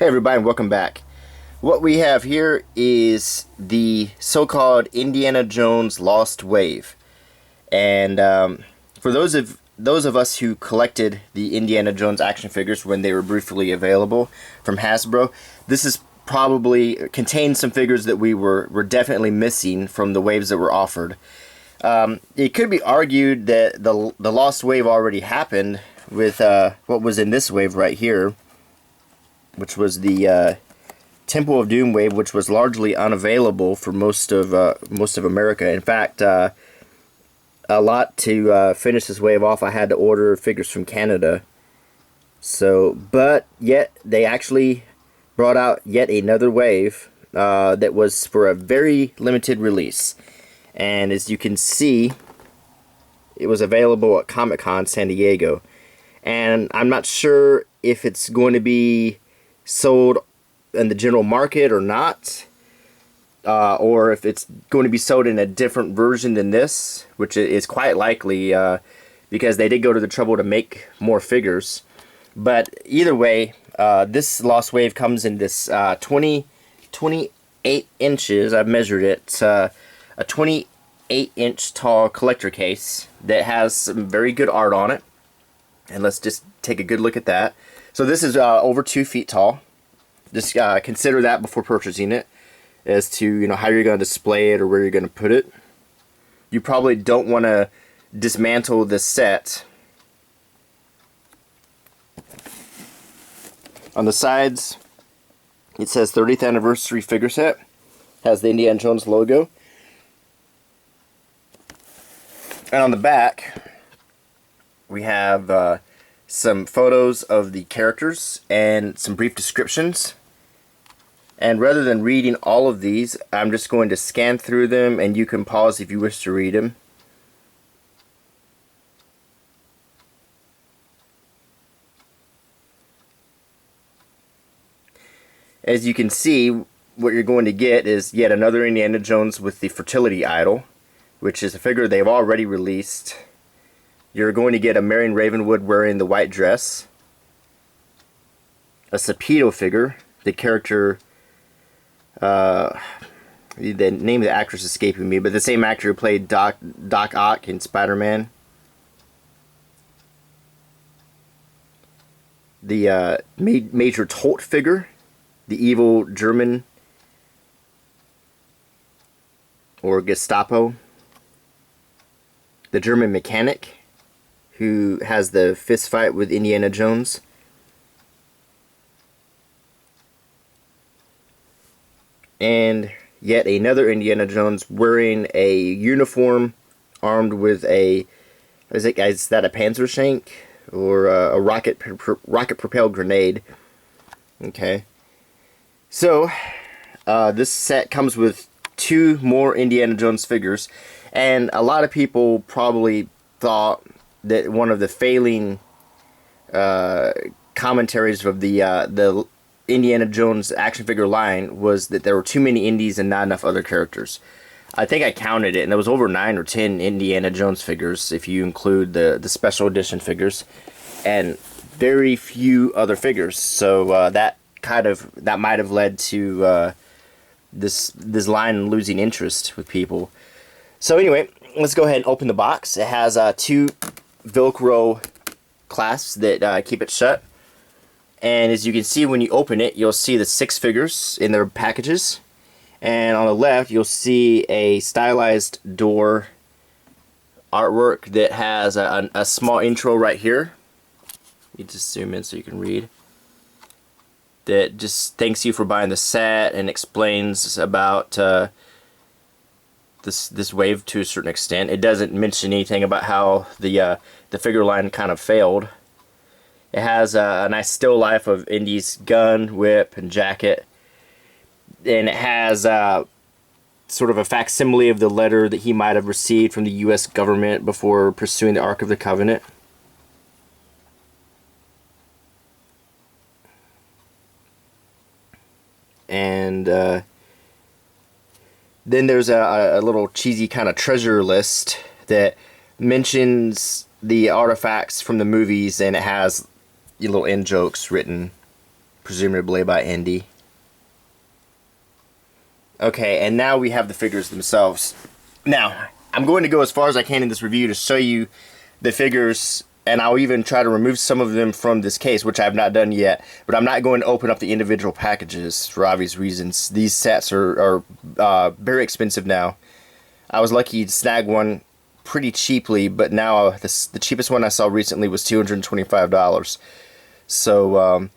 Hey everybody, and welcome back. What we have here is the so-called Indiana Jones Lost Wave. And for those of us who collected the Indiana Jones action figures when they were briefly available from Hasbro, this is probably contains some figures that we were definitely missing from the waves that were offered. It could be argued that the Lost Wave already happened with what was in this wave right here, which was the Temple of Doom wave, which was largely unavailable for most of America. In fact, a lot to finish this wave off, I had to order figures from Canada. So, but yet they actually brought out yet another wave that was for a very limited release. And as you can see, it was available at Comic-Con San Diego. And I'm not sure if it's going to be sold in the general market or not, or if it's going to be sold in a different version than this, which is quite likely because they did go to the trouble to make more figures. But either way, this Lost Wave comes in this 28 inches, I've measured it, a 28-inch tall collector case that has some very good art on it. And let's just take a good look at that. So this is over 2 feet tall. Just consider that before purchasing it, as to how you're going to display it or where you're going to put it. You probably don't want to dismantle this set. On the sides, it says 30th anniversary figure set. Has the Indiana Jones logo. And on the back, we have some photos of the characters and some brief descriptions. And rather than reading all of these, I'm just going to scan through them, and you can pause if you wish to read them. As you can see, what you're going to get is yet another Indiana Jones with the fertility idol, which is a figure they've already released. You're going to get a Marion Ravenwood wearing the white dress, a Sapito figure, the character, the name of the actress is escaping me, but the same actor who played Doc Ock in Spider-Man. The Major Toht figure, the evil German or Gestapo, the German mechanic who has the fist fight with Indiana Jones. And yet another Indiana Jones wearing a uniform, armed with a, is that a Panzershank or a rocket propelled grenade? Okay. So this set comes with 2 more Indiana Jones figures, and a lot of people probably thought that one of the failing commentaries of the Indiana Jones action figure line was that there were too many Indies and not enough other characters. I think I counted it, and there was over 9 or 10 Indiana Jones figures if you include the special edition figures, and very few other figures. So that might have led to this line losing interest with people. So anyway, let's go ahead and open the box. It has 2 Velcro clasps that keep it shut. And as you can see, when you open it, you'll see the 6 figures in their packages. And on the left, you'll see a stylized door artwork that has a small intro right here. You just zoom in so you can read. That just thanks you for buying the set and explains about this wave to a certain extent. It doesn't mention anything about how the figure line kind of failed. It has a nice still life of Indys' gun, whip, and jacket. And it has sort of a facsimile of the letter that he might have received from the U.S. government before pursuing the Ark of the Covenant. And then there's a little cheesy kind of treasure list that mentions the artifacts from the movies, and it has little in jokes written presumably by Indy. Okay, and now we have the figures themselves. Now, I'm going to go as far as I can in this review to show you the figures, and I'll even try to remove some of them from this case, which I have not done yet, but I'm not going to open up the individual packages for obvious reasons. These sets are very expensive now. I was lucky to snag one pretty cheaply, but now the cheapest one I saw recently was $225. So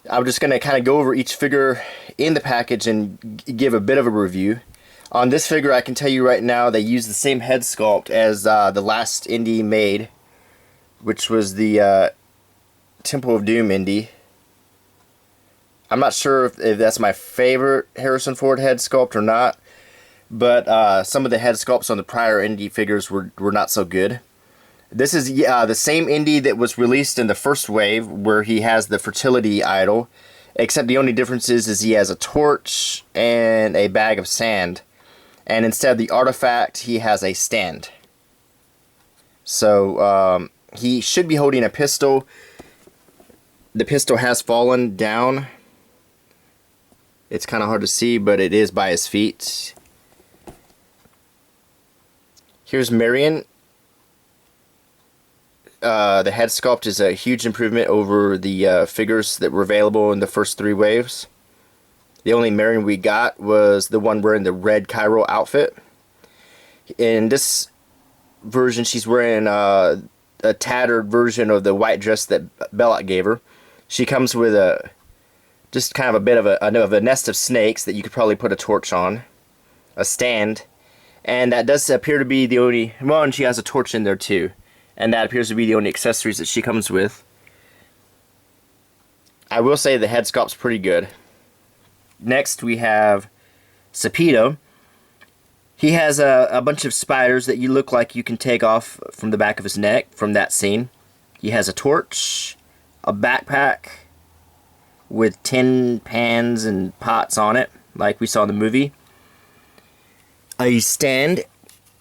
I'm just going to kind of go over each figure in the package and give a bit of a review. On this figure, I can tell you right now, they use the same head sculpt as the last Indy made, which was the Temple of Doom Indy. I'm not sure if that's my favorite Harrison Ford head sculpt or not, but some of the head sculpts on the prior Indy figures were not so good. This is the same Indy that was released in the first wave, where he has the fertility idol, except the only difference is he has a torch and a bag of sand, and instead of the artifact, he has a stand. So he should be holding a pistol. The pistol has fallen down. It's kind of hard to see, but it is by his feet. Here's Marion. The head sculpt is a huge improvement over the figures that were available in the first 3 waves. The only Marion we got was the one wearing the red Cairo outfit. In this version, she's wearing a tattered version of the white dress that Belloc gave her. She comes with just kind of a bit of a nest of snakes that you could probably put a torch on, a stand, and that does appear to be the only, well, and she has a torch in there too. And that appears to be the only accessories that she comes with. I will say the head sculpt's pretty good. Next we have Sapito. He has a bunch of spiders that you look like you can take off from the back of his neck from that scene. He has a torch, a backpack with tin pans and pots on it, like we saw in the movie, a stand,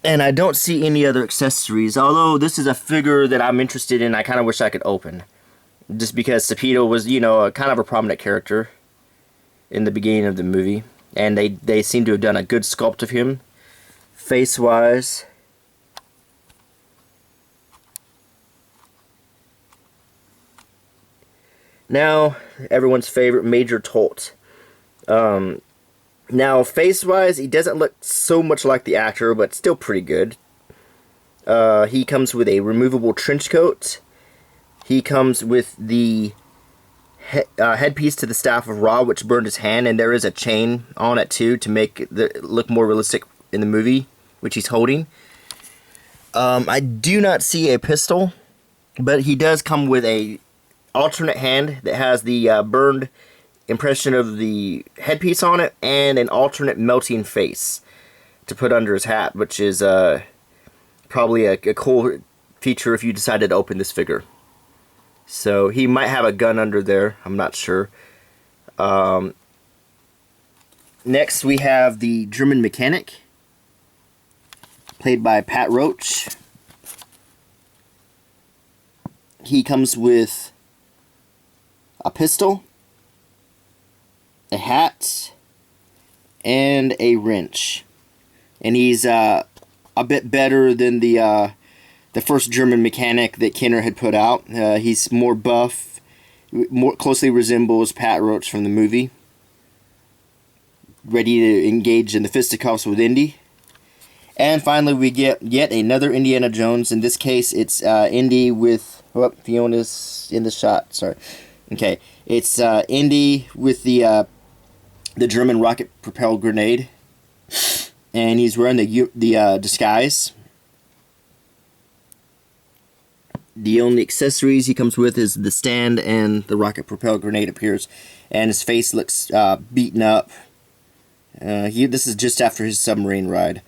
and I don't see any other accessories, although this is a figure that I'm interested in. I kind of wish I could open, just because Sapito was, you know, a kind of a prominent character in the beginning of the movie, and they seem to have done a good sculpt of him, face-wise. Now, everyone's favorite, Major Toht. Now, face-wise, he doesn't look so much like the actor, but still pretty good. He comes with a removable trench coat. He comes with the headpiece to the Staff of Ra, which burned his hand, and there is a chain on it too to make it look more realistic in the movie, which he's holding. I do not see a pistol, but he does come with a alternate hand that has the burned impression of the headpiece on it, and an alternate melting face to put under his hat, which is probably a cool feature if you decided to open this figure. So he might have a gun under there, I'm not sure. Next we have the German mechanic, played by Pat Roach. He comes with a pistol, a hat, and a wrench. And he's a bit better than the first German mechanic that Kenner had put out. He's more buff, more closely resembles Pat Roach from the movie. Ready to engage in the fisticuffs with Indy. And finally we get yet another Indiana Jones. In this case it's Indy with, oh, Fiona's in the shot, sorry. Okay, it's Indy with the German rocket-propelled grenade, and he's wearing the disguise. The only accessories he comes with is the stand, and the rocket-propelled grenade appears, and his face looks beaten up. This is just after his submarine ride.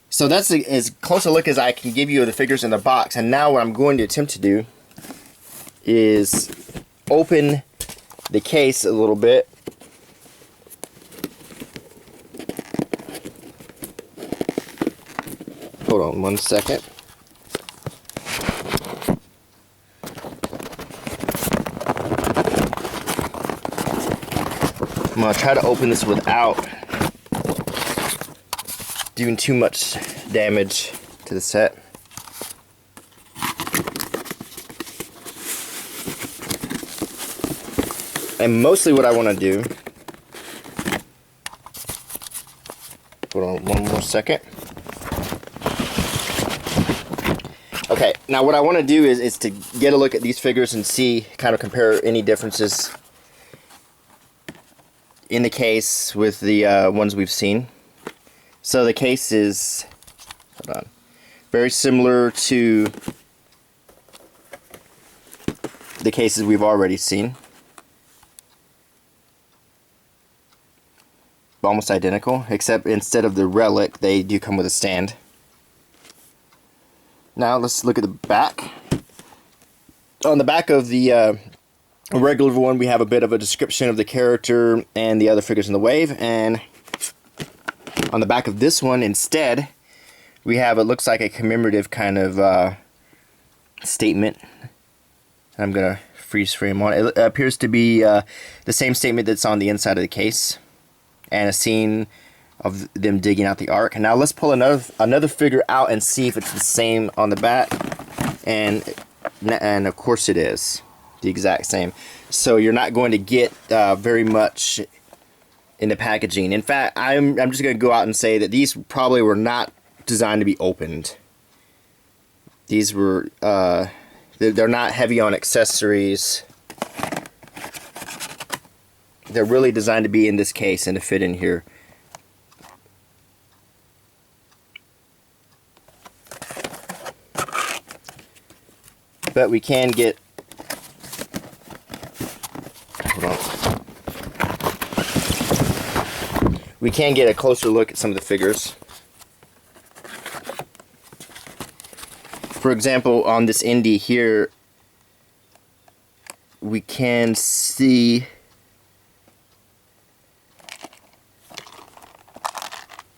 So that's as close a look as I can give you of the figures in the box, and now what I'm going to attempt to do is open the case a little bit. Hold on one second. I'm going to try to open this without doing too much damage to the set. And mostly what I want to do, hold on one more second. Okay, now what I want to do is to get a look at these figures and see, kind of compare any differences in the case with the ones we've seen. So the case is, hold on, very similar to the cases we've already seen. Almost identical, except instead of the relic, they do come with a stand. Now let's look at the back. On the back of the regular one, we have a bit of a description of the character and the other figures in the wave, and on the back of this one, instead, we have, it looks like a commemorative kind of statement. I'm gonna freeze frame on it. It appears to be the same statement that's on the inside of the case, and a scene of them digging out the ark. And now let's pull another figure out and see if it's the same on the back, and of course it is the exact same. So you're not going to get very much in the packaging. In fact, I'm just going to go out and say that these probably were not designed to be opened. These were they're not heavy on accessories. They're really designed to be in this case and to fit in here. But we can get, hold on. We can get a closer look at some of the figures. For example, on this Indy here, we can see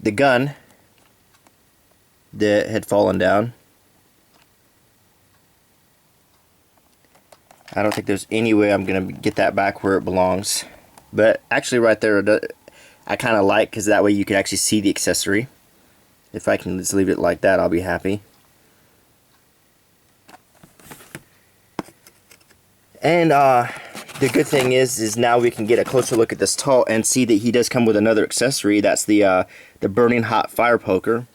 the gun that had fallen down. I don't think there's any way I'm gonna get that back where it belongs, but actually right there I kind of like, because that way you can actually see the accessory. If I can just leave it like that, I'll be happy. And the good thing is now we can get a closer look at this Toht and see that he does come with another accessory. That's the burning hot fire poker.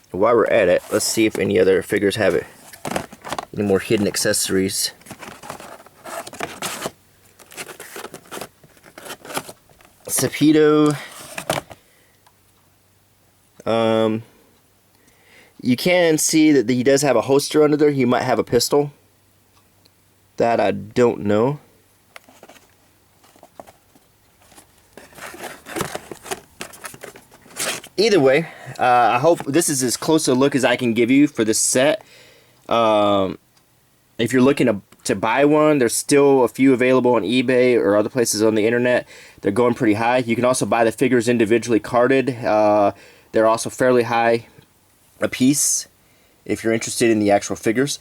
While we're at it, let's see if any other figures have it. Any more hidden accessories. Sapito. You can see that he does have a holster under there. He might have a pistol. That I don't know. Either way, I hope this is as close a look as I can give you for this set. If you're looking to buy one, there's still a few available on eBay or other places on the internet. They're going pretty high. You can also buy the figures individually carded. They're also fairly high a piece if you're interested in the actual figures.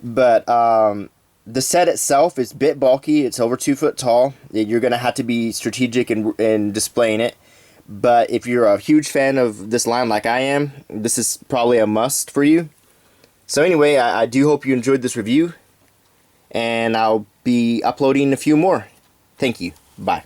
But the set itself is a bit bulky. It's over 2 foot tall. You're going to have to be strategic in displaying it. But if you're a huge fan of this line like I am, this is probably a must for you. So anyway, I do hope you enjoyed this review, and I'll be uploading a few more. Thank you. Bye.